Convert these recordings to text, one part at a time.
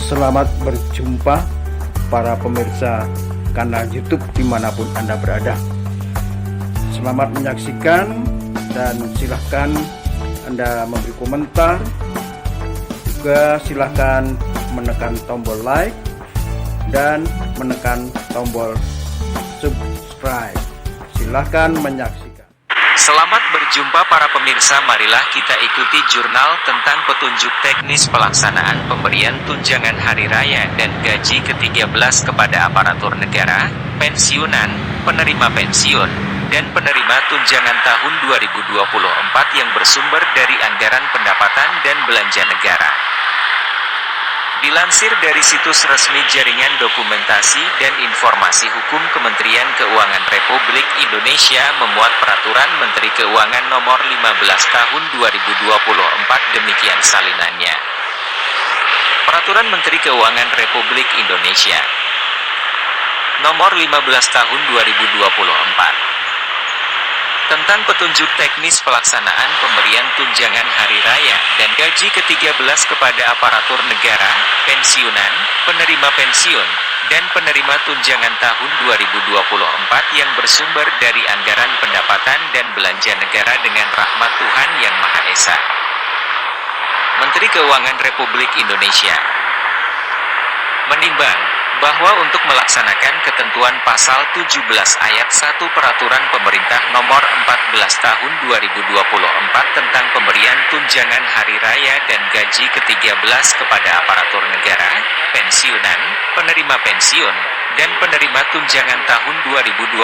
Selamat berjumpa para pemirsa kanal YouTube dimanapun Anda berada. Selamat menyaksikan dan silahkan Anda memberi komentar. Juga silahkan menekan tombol like dan menekan tombol subscribe. Silahkan menyaksikan. Selamat berjumpa para pemirsa, marilah kita ikuti jurnal tentang petunjuk teknis pelaksanaan pemberian tunjangan hari raya dan gaji ke-13 kepada aparatur negara, pensiunan, penerima pensiun, dan penerima tunjangan tahun 2024 yang bersumber dari anggaran pendapatan dan belanja negara. Dilansir dari situs resmi Jaringan Dokumentasi dan Informasi Hukum Kementerian Keuangan Republik Indonesia memuat Peraturan Menteri Keuangan Nomor 15 Tahun 2024, demikian salinannya. Peraturan Menteri Keuangan Republik Indonesia Nomor 15 Tahun 2024 tentang petunjuk teknis pelaksanaan pemberian tunjangan hari raya dan gaji ke-13 kepada aparatur negara, pensiunan, penerima pensiun, dan penerima tunjangan tahun 2024 yang bersumber dari anggaran pendapatan dan belanja negara dengan rahmat Tuhan Yang Maha Esa. Menteri Keuangan Republik Indonesia menimbang bahwa untuk melaksanakan ketentuan pasal 17 ayat 1 Peraturan Pemerintah Nomor 14 Tahun 2024 tentang pemberian tunjangan hari raya dan gaji ke-13 kepada aparatur negara, pensiunan, penerima pensiun, dan penerima tunjangan tahun 2024,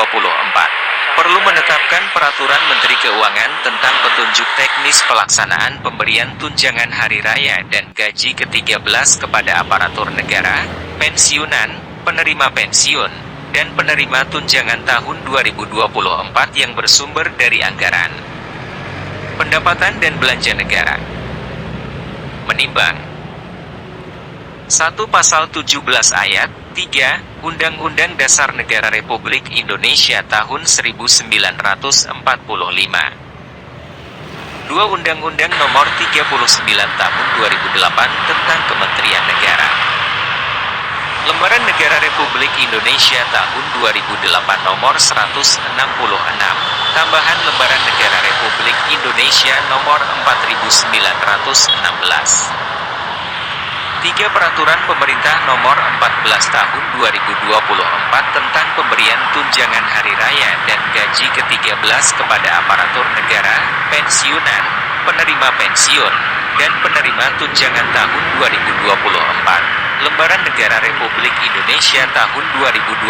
perlu menetapkan Peraturan Menteri Keuangan tentang petunjuk teknis pelaksanaan pemberian tunjangan hari raya dan gaji ke-13 kepada aparatur negara, pensiunan, penerima pensiun, dan penerima tunjangan tahun 2024 yang bersumber dari anggaran pendapatan dan belanja negara. Menimbang 1. Pasal 17 ayat 3 Undang-Undang Dasar Negara Republik Indonesia tahun 1945. 2. Undang-Undang Nomor 39 Tahun 2008 tentang Kementerian Negara. Lembaran Negara Republik Indonesia tahun 2008 Nomor 166, tambahan Lembaran Negara Republik Indonesia Nomor 4916. 3. Peraturan Pemerintah Nomor 14 Tahun 2024 tentang pemberian tunjangan hari raya dan gaji ke-13 kepada aparatur negara, pensiunan, penerima pensiun, dan penerima tunjangan tahun 2024. Lembaran Negara Republik Indonesia tahun 2024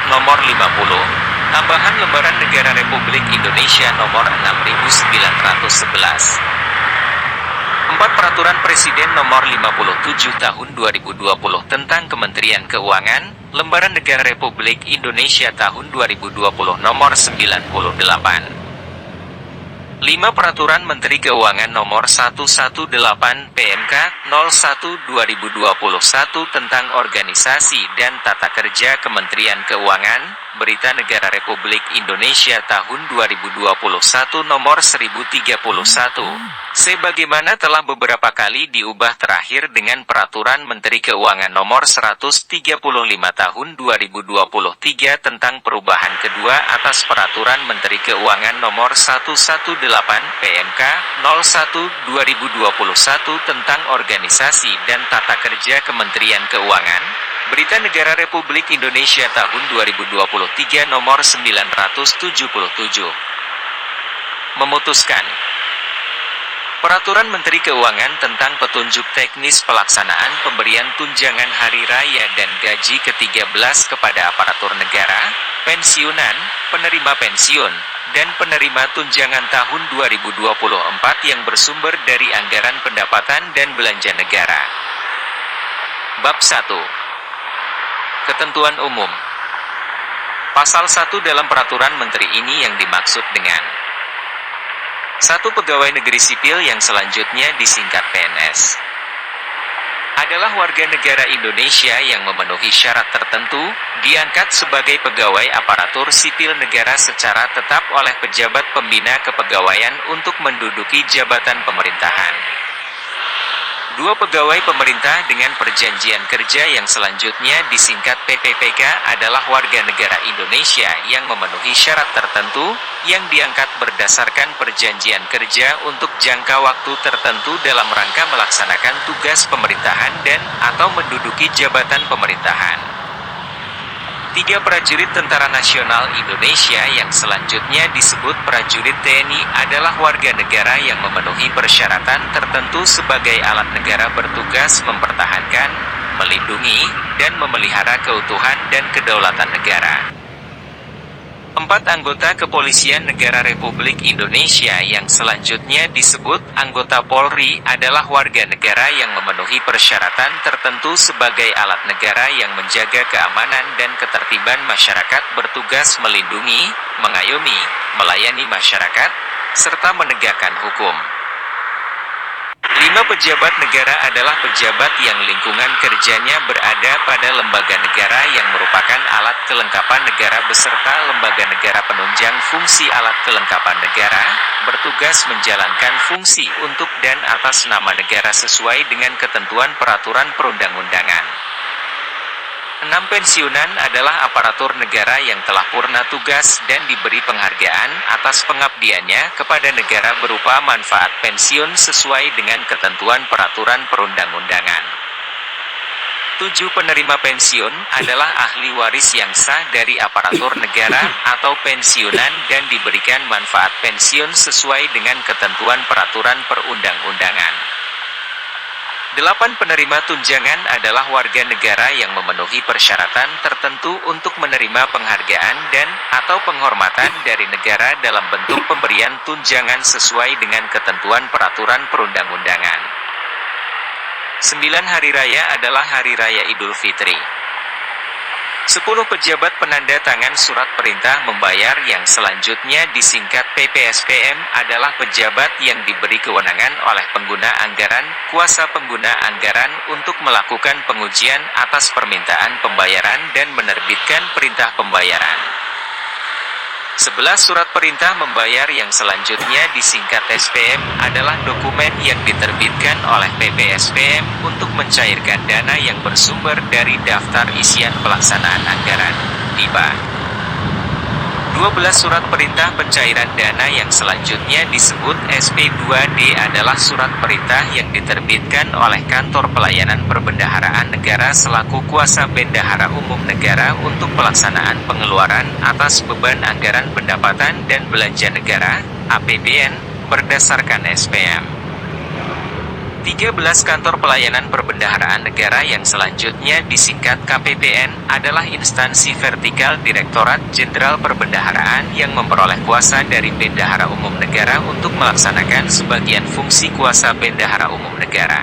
Nomor 50, tambahan Lembaran Negara Republik Indonesia Nomor 6911. 4. Peraturan Presiden Nomor 57 Tahun 2020 tentang Kementerian Keuangan, Lembaran Negara Republik Indonesia tahun 2020 Nomor 98. 5. Peraturan Menteri Keuangan Nomor 118 PMK 01/2021 tentang organisasi dan tata kerja Kementerian Keuangan, Berita Negara Republik Indonesia tahun 2021 Nomor 1031, sebagaimana telah beberapa kali diubah terakhir dengan Peraturan Menteri Keuangan Nomor 135 Tahun 2023 tentang perubahan kedua atas Peraturan Menteri Keuangan Nomor 118 PMK 01/2021 tentang organisasi dan tata kerja Kementerian Keuangan, Berita Negara Republik Indonesia tahun 2023 Nomor 977. Memutuskan Peraturan Menteri Keuangan tentang petunjuk teknis pelaksanaan pemberian tunjangan hari raya dan gaji ke-13 kepada aparatur negara, pensiunan, penerima pensiun, dan penerima tunjangan tahun 2024 yang bersumber dari anggaran pendapatan dan belanja negara. Bab 1. Ketentuan Umum. Pasal 1 dalam Peraturan Menteri ini yang dimaksud dengan 1. Pegawai negeri sipil yang selanjutnya disingkat PNS adalah warga negara Indonesia yang memenuhi syarat tertentu, diangkat sebagai pegawai aparatur sipil negara secara tetap oleh pejabat pembina kepegawaian untuk menduduki jabatan pemerintahan. Dua pegawai pemerintah dengan perjanjian kerja yang selanjutnya disingkat PPPK adalah warga negara Indonesia yang memenuhi syarat tertentu, yang diangkat berdasarkan perjanjian kerja untuk jangka waktu tertentu dalam rangka melaksanakan tugas pemerintahan dan atau menduduki jabatan pemerintahan. 3 prajurit Tentara Nasional Indonesia yang selanjutnya disebut prajurit TNI adalah warga negara yang memenuhi persyaratan tertentu sebagai alat negara bertugas mempertahankan, melindungi, dan memelihara keutuhan dan kedaulatan negara. 4 anggota Kepolisian Negara Republik Indonesia yang selanjutnya disebut anggota Polri adalah warga negara yang memenuhi persyaratan tertentu sebagai alat negara yang menjaga keamanan dan ketertiban masyarakat, bertugas melindungi, mengayomi, melayani masyarakat, serta menegakkan hukum. 5 pejabat negara adalah pejabat yang lingkungan kerjanya berada pada lembaga negara yang merupakan alat kelengkapan negara beserta lembaga negara penunjang fungsi alat kelengkapan negara, bertugas menjalankan fungsi untuk dan atas nama negara sesuai dengan ketentuan peraturan perundang-undangan. 6 pensiunan adalah aparatur negara yang telah purna tugas dan diberi penghargaan atas pengabdiannya kepada negara berupa manfaat pensiun sesuai dengan ketentuan peraturan perundang-undangan. 7 penerima pensiun adalah ahli waris yang sah dari aparatur negara atau pensiunan dan diberikan manfaat pensiun sesuai dengan ketentuan peraturan perundang-undangan. 8 penerima tunjangan adalah warga negara yang memenuhi persyaratan tertentu untuk menerima penghargaan dan atau penghormatan dari negara dalam bentuk pemberian tunjangan sesuai dengan ketentuan peraturan perundang-undangan. 9 hari raya adalah Hari Raya Idul Fitri. 10 pejabat penanda tangan surat perintah membayar yang selanjutnya disingkat PPSPM adalah pejabat yang diberi kewenangan oleh pengguna anggaran, kuasa pengguna anggaran untuk melakukan pengujian atas permintaan pembayaran dan menerbitkan perintah pembayaran. 11 surat perintah membayar yang selanjutnya disingkat SPM adalah dokumen yang diterbitkan oleh PPSPM untuk mencairkan dana yang bersumber dari daftar isian pelaksanaan anggaran (DIPA). 12 surat perintah pencairan dana yang selanjutnya disebut SP2D adalah surat perintah yang diterbitkan oleh Kantor Pelayanan Perbendaharaan Negara selaku kuasa bendahara umum negara untuk pelaksanaan pengeluaran atas beban anggaran pendapatan dan belanja negara (APBN) berdasarkan SPM. 13 Kantor Pelayanan Perbendaharaan Negara yang selanjutnya disingkat KPPN adalah instansi vertikal Direktorat Jenderal Perbendaharaan yang memperoleh kuasa dari Bendahara Umum Negara untuk melaksanakan sebagian fungsi kuasa Bendahara Umum Negara.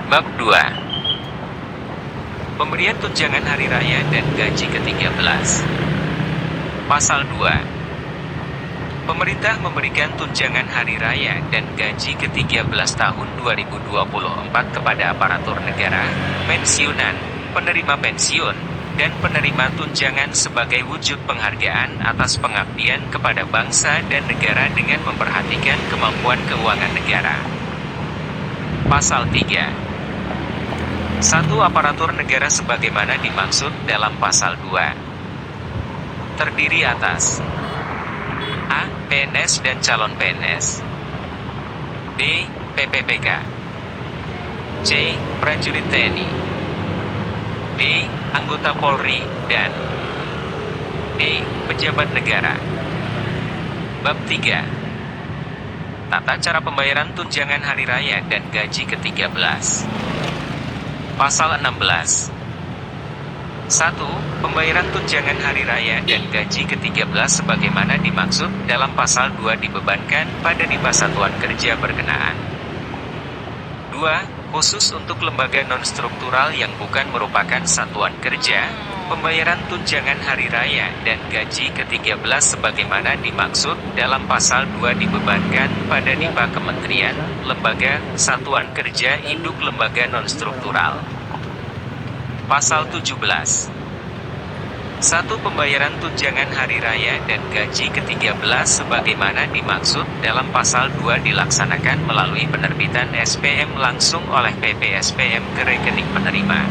Bab 2. Pemberian tunjangan hari raya dan gaji ke-13. Pasal 2. Pemerintah memberikan tunjangan hari raya dan gaji ke-13 tahun 2024 kepada aparatur negara, pensiunan, penerima pensiun, dan penerima tunjangan sebagai wujud penghargaan atas pengabdian kepada bangsa dan negara dengan memperhatikan kemampuan keuangan negara. Pasal 3. 1. Aparatur negara sebagaimana dimaksud dalam pasal 2. Terdiri atas A. PNS dan calon PNS. B. PPPK. C. Prajurit TNI. D. Anggota Polri dan D. Pejabat negara. Bab 3. Tata cara pembayaran tunjangan hari raya dan gaji ke-13. Pasal 16. 1. Pembayaran tunjangan hari raya dan gaji ke-13 sebagaimana dimaksud dalam pasal 2 dibebankan pada NIPA Satuan Kerja berkenaan. 2. Khusus untuk lembaga non-struktural yang bukan merupakan satuan kerja, pembayaran tunjangan hari raya dan gaji ke-13 sebagaimana dimaksud dalam pasal 2 dibebankan pada NIPA Kementerian, Lembaga, Satuan Kerja Induk Lembaga Non-Struktural. Pasal 17. 1. Pembayaran tunjangan hari raya dan gaji ke-13 sebagaimana dimaksud dalam pasal 2 dilaksanakan melalui penerbitan SPM langsung oleh PPSPM ke rekening penerima.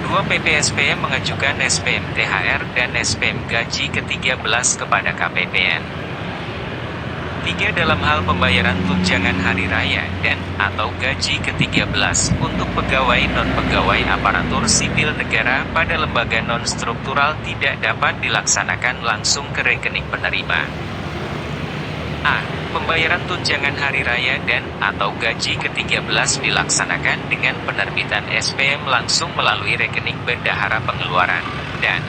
2. PPSPM mengajukan SPM THR dan SPM gaji ke-13 kepada KPPN. 3. Dalam hal pembayaran tunjangan hari raya dan atau gaji ke-13 untuk pegawai non-pegawai aparatur sipil negara pada lembaga non-struktural tidak dapat dilaksanakan langsung ke rekening penerima. A. Pembayaran tunjangan hari raya dan atau gaji ke-13 dilaksanakan dengan penerbitan SPM langsung melalui rekening Bendahara Pengeluaran, dan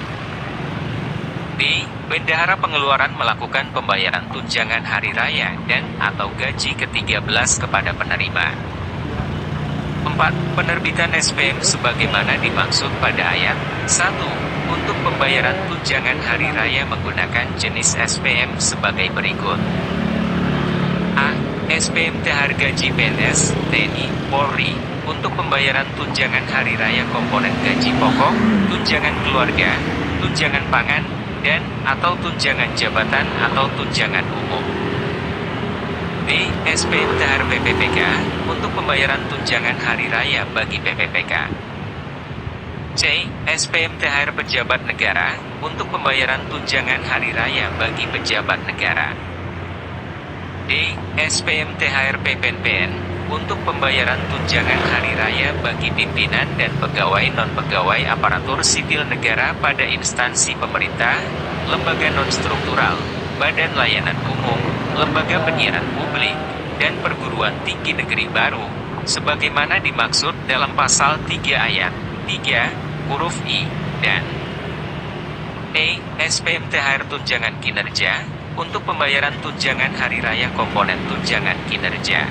B. Bendahara Pengeluaran melakukan pembayaran tunjangan hari raya dan atau gaji ke-13 kepada penerima. 4. Penerbitan SPM sebagaimana dimaksud pada ayat 1. Untuk pembayaran tunjangan hari raya menggunakan jenis SPM sebagai berikut. A. SPM THR gaji PNS, TNI, Polri, untuk pembayaran tunjangan hari raya komponen gaji pokok, tunjangan keluarga, tunjangan pangan, dan atau tunjangan jabatan atau tunjangan umum. B. SPM THR PPPK, untuk pembayaran tunjangan hari raya bagi PPPK. C. SPM THR pejabat negara, untuk pembayaran tunjangan hari raya bagi pejabat negara. D. SPM THR PPNPN, untuk pembayaran tunjangan hari raya bagi pimpinan dan pegawai non-pegawai aparatur sipil negara pada instansi pemerintah, lembaga non-struktural, badan layanan umum, lembaga penyiaran publik, dan perguruan tinggi negeri baru, sebagaimana dimaksud dalam pasal 3 ayat 3, huruf I, dan E. SPM THR tunjangan kinerja, untuk pembayaran tunjangan hari raya komponen tunjangan kinerja.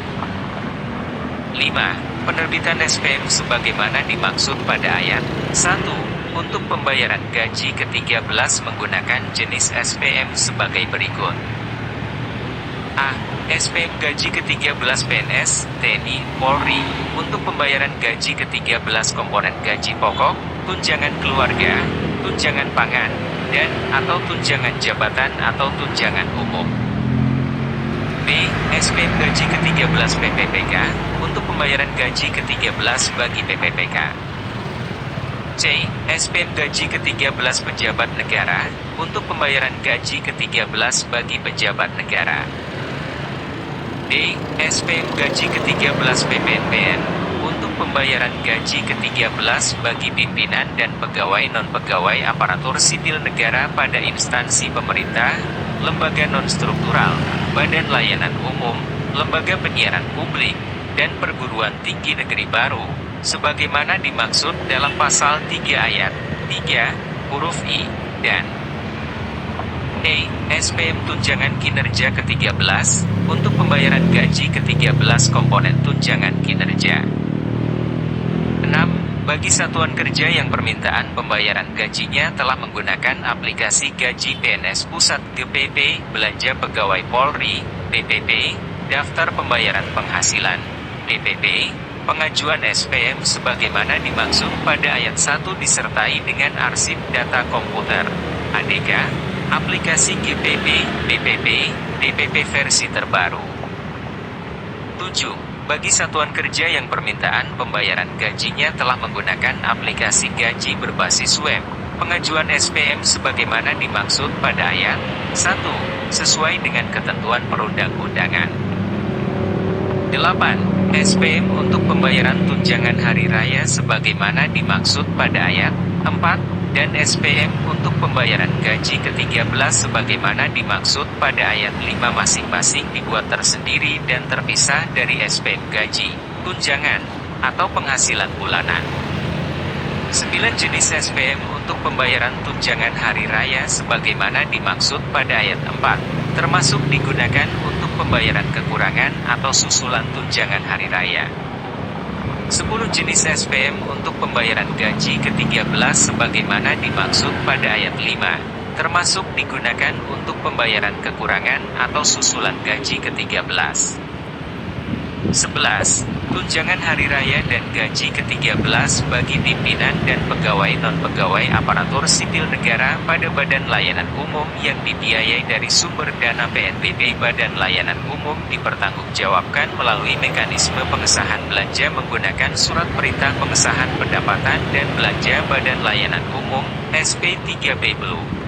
5. Penerbitan SPM sebagaimana dimaksud pada ayat 1. Untuk pembayaran gaji ke-13 menggunakan jenis SPM sebagai berikut. A. SPM gaji ke-13 PNS, TNI, Polri, untuk pembayaran gaji ke-13 komponen gaji pokok, tunjangan keluarga, tunjangan pangan, dan atau tunjangan jabatan atau tunjangan umum. B. SPM gaji ke-13 PPPK, untuk pembayaran gaji ke-13 bagi PPPK. C. SPM gaji ke-13 pejabat negara, untuk pembayaran gaji ke-13 bagi pejabat negara. D. SPM gaji ke-13 PPNPN, untuk pembayaran gaji ke-13 bagi pimpinan dan pegawai non-pegawai aparatur sipil negara pada instansi pemerintah, lembaga non-struktural, badan layanan umum, lembaga penyiaran publik, dan perguruan tinggi negeri baru, sebagaimana dimaksud dalam pasal 3 ayat 3, huruf I, dan E. SPM tunjangan kinerja ke-13, untuk pembayaran gaji ke-13 komponen tunjangan kinerja. 6. Bagi satuan kerja yang permintaan pembayaran gajinya telah menggunakan aplikasi Gaji PNS Pusat GPP, Belanja Pegawai Polri, BPP, Daftar Pembayaran Penghasilan, BPP, pengajuan SPM sebagaimana dimaksud pada ayat 1 disertai dengan arsip data komputer, ADK, aplikasi GPP, BPP, DPP versi terbaru. 7. Bagi satuan kerja yang permintaan pembayaran gajinya telah menggunakan aplikasi gaji berbasis web, pengajuan SPM sebagaimana dimaksud pada ayat 1, sesuai dengan ketentuan perundang-undangan. 8. SPM untuk pembayaran tunjangan hari raya sebagaimana dimaksud pada ayat 4, dan SPM untuk pembayaran gaji ke-13 sebagaimana dimaksud pada ayat 5 masing-masing dibuat tersendiri dan terpisah dari SPM gaji, tunjangan, atau penghasilan bulanan. 9. Jenis SPM untuk pembayaran tunjangan hari raya sebagaimana dimaksud pada ayat 4, termasuk digunakan untuk pembayaran kekurangan atau susulan tunjangan hari raya. 10. Jenis SPM untuk pembayaran gaji ke-13 sebagaimana dimaksud pada ayat 5, termasuk digunakan untuk pembayaran kekurangan atau susulan gaji ke-13. 11. Tunjangan hari raya dan gaji ke-13 bagi pimpinan dan pegawai non-pegawai aparatur sipil negara pada Badan Layanan Umum yang dibiayai dari sumber dana PNBP. Badan Layanan Umum dipertanggungjawabkan melalui mekanisme pengesahan belanja menggunakan Surat Perintah Pengesahan Pendapatan dan Belanja Badan Layanan Umum SP3B BLU.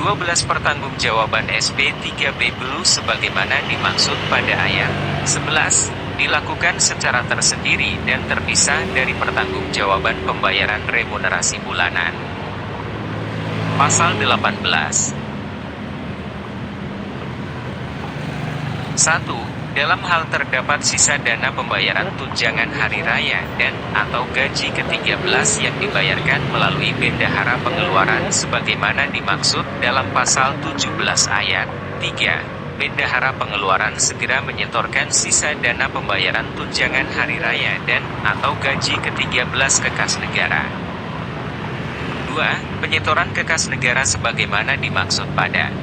12. Pertanggungjawaban SP3B BLU sebagaimana dimaksud pada ayat 11 dilakukan secara tersendiri dan terpisah dari pertanggungjawaban pembayaran remunerasi bulanan. Pasal 18. 1. Dalam hal terdapat sisa dana pembayaran tunjangan hari raya dan atau gaji ke-13 yang dibayarkan melalui bendahara pengeluaran sebagaimana dimaksud dalam pasal 17 ayat 3. Bendahara pengeluaran segera menyetorkan sisa dana pembayaran tunjangan hari raya dan atau gaji ke-13 ke kas negara. 2. Penyetoran ke kas negara sebagaimana dimaksud pada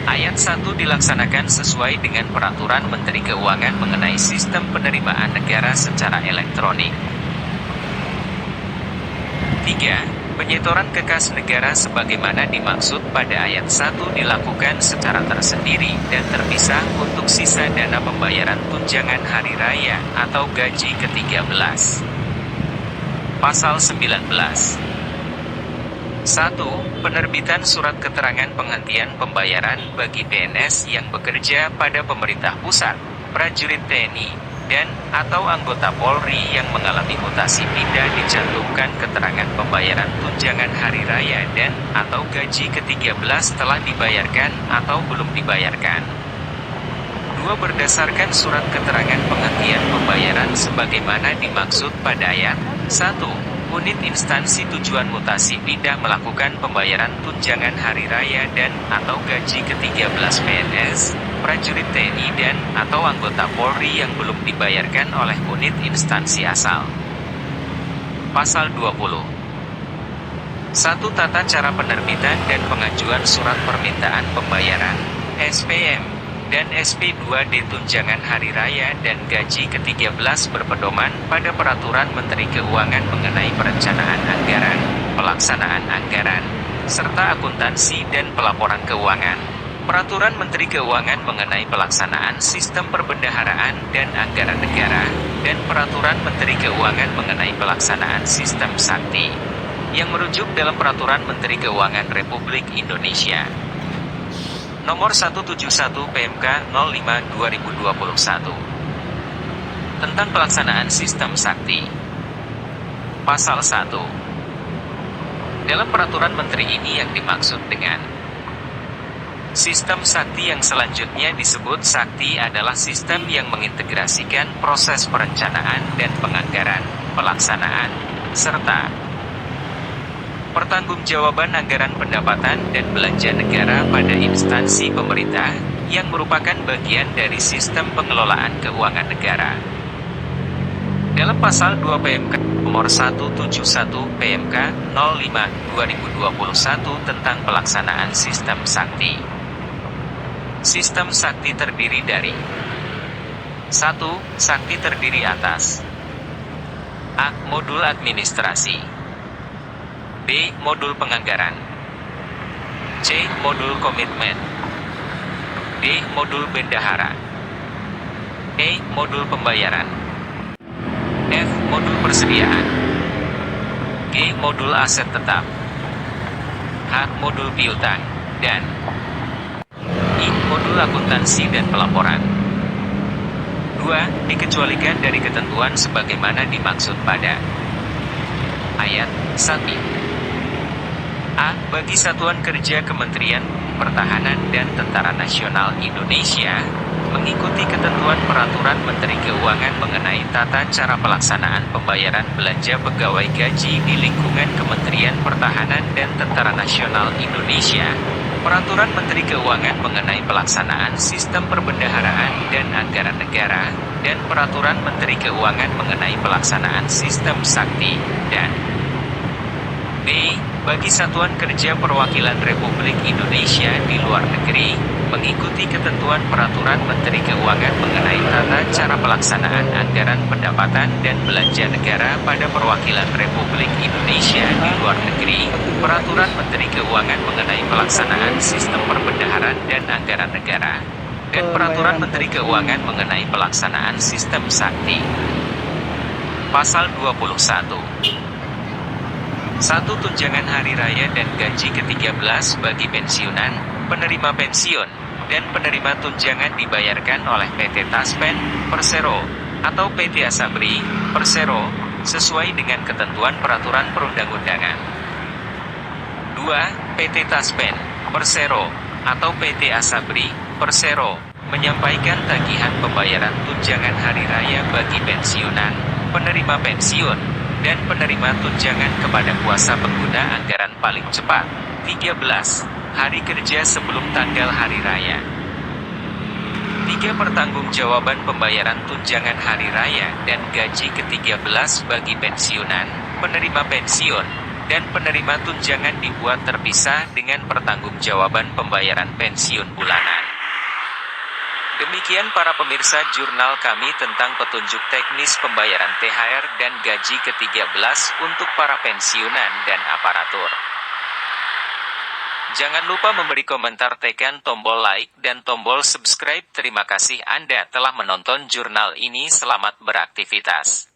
ayat 1 dilaksanakan sesuai dengan peraturan Menteri Keuangan mengenai sistem penerimaan negara secara elektronik. 3. Penyetoran ke kas negara sebagaimana dimaksud pada ayat 1 dilakukan secara tersendiri dan terpisah untuk sisa dana pembayaran tunjangan hari raya atau gaji ke-13. Pasal 19. 1. Penerbitan surat keterangan penghentian pembayaran bagi PNS yang bekerja pada pemerintah pusat, prajurit TNI, dan atau anggota Polri yang mengalami mutasi pindah dicantumkan keterangan pembayaran tunjangan hari raya dan atau gaji ke-13 telah dibayarkan atau belum dibayarkan. 2. Berdasarkan surat keterangan penghentian pembayaran sebagaimana dimaksud pada ayat 1. Unit instansi tujuan mutasi pindah melakukan pembayaran tunjangan hari raya dan atau gaji ke-13 PNS, prajurit TNI dan atau anggota Polri yang belum dibayarkan oleh unit instansi asal. Pasal 20. 1. Tata cara penerbitan dan pengajuan surat permintaan pembayaran SPM dan SP2D tunjangan hari raya dan gaji ke-13 berpedoman pada peraturan Menteri Keuangan mengenai perencanaan anggaran, pelaksanaan anggaran, serta akuntansi dan pelaporan keuangan. Peraturan Menteri Keuangan mengenai pelaksanaan sistem perbendaharaan dan anggaran negara, dan Peraturan Menteri Keuangan mengenai pelaksanaan sistem sakti, yang merujuk dalam Peraturan Menteri Keuangan Republik Indonesia Nomor 171 PMK 05/2021 tentang pelaksanaan sistem sakti. Pasal 1. Dalam peraturan menteri ini yang dimaksud dengan sistem sakti yang selanjutnya disebut sakti adalah sistem yang mengintegrasikan proses perencanaan dan penganggaran, pelaksanaan, serta pertanggungjawaban anggaran pendapatan dan belanja negara pada instansi pemerintah, yang merupakan bagian dari sistem pengelolaan keuangan negara. Dalam pasal 2 PMK nomor 171 PMK 05/2021 tentang pelaksanaan sistem sakti. Sistem sakti terdiri dari 1. Sakti terdiri atas A. Modul administrasi, B. Modul penganggaran, C. Modul komitmen, D. Modul bendahara, E. Modul pembayaran, F. Modul persediaan, G. Modul aset tetap, H. Modul piutang, dan I. Modul akuntansi dan pelaporan. 2. Dikecualikan dari ketentuan sebagaimana dimaksud pada ayat 1. A. Bagi Satuan Kerja Kementerian Pertahanan dan Tentara Nasional Indonesia, mengikuti ketentuan Peraturan Menteri Keuangan mengenai tata cara pelaksanaan pembayaran belanja pegawai gaji di lingkungan Kementerian Pertahanan dan Tentara Nasional Indonesia, Peraturan Menteri Keuangan mengenai pelaksanaan sistem perbendaharaan dan anggaran negara, dan Peraturan Menteri Keuangan mengenai pelaksanaan sistem sakti, dan B. Bagi Satuan Kerja Perwakilan Republik Indonesia di luar negeri, mengikuti ketentuan Peraturan Menteri Keuangan mengenai tata cara pelaksanaan anggaran pendapatan dan belanja negara pada perwakilan Republik Indonesia di luar negeri, Peraturan Menteri Keuangan mengenai pelaksanaan sistem perbendaharaan dan anggaran negara, dan Peraturan Menteri Keuangan mengenai pelaksanaan sistem sakti. Pasal 21. 1. Tunjangan hari raya dan gaji ke-13 bagi pensiunan, penerima pensiun, dan penerima tunjangan dibayarkan oleh PT Taspen, Persero, atau PT Asabri, Persero, sesuai dengan ketentuan peraturan perundang-undangan. 2. PT Taspen, Persero, atau PT Asabri, Persero, menyampaikan tagihan pembayaran tunjangan hari raya bagi pensiunan, penerima pensiun, dan penerima tunjangan kepada kuasa pengguna anggaran paling cepat, 13 hari kerja sebelum tanggal hari raya. 3. Pertanggungjawaban pembayaran tunjangan hari raya dan gaji ke-13 bagi pensiunan, penerima pensiun, dan penerima tunjangan dibuat terpisah dengan pertanggungjawaban pembayaran pensiun bulanan. Demikian para pemirsa jurnal kami tentang petunjuk teknis pembayaran THR dan gaji ke-13 untuk para pensiunan dan aparatur. Jangan lupa memberi komentar, tekan tombol like dan tombol subscribe. Terima kasih Anda telah menonton jurnal ini. Selamat beraktivitas.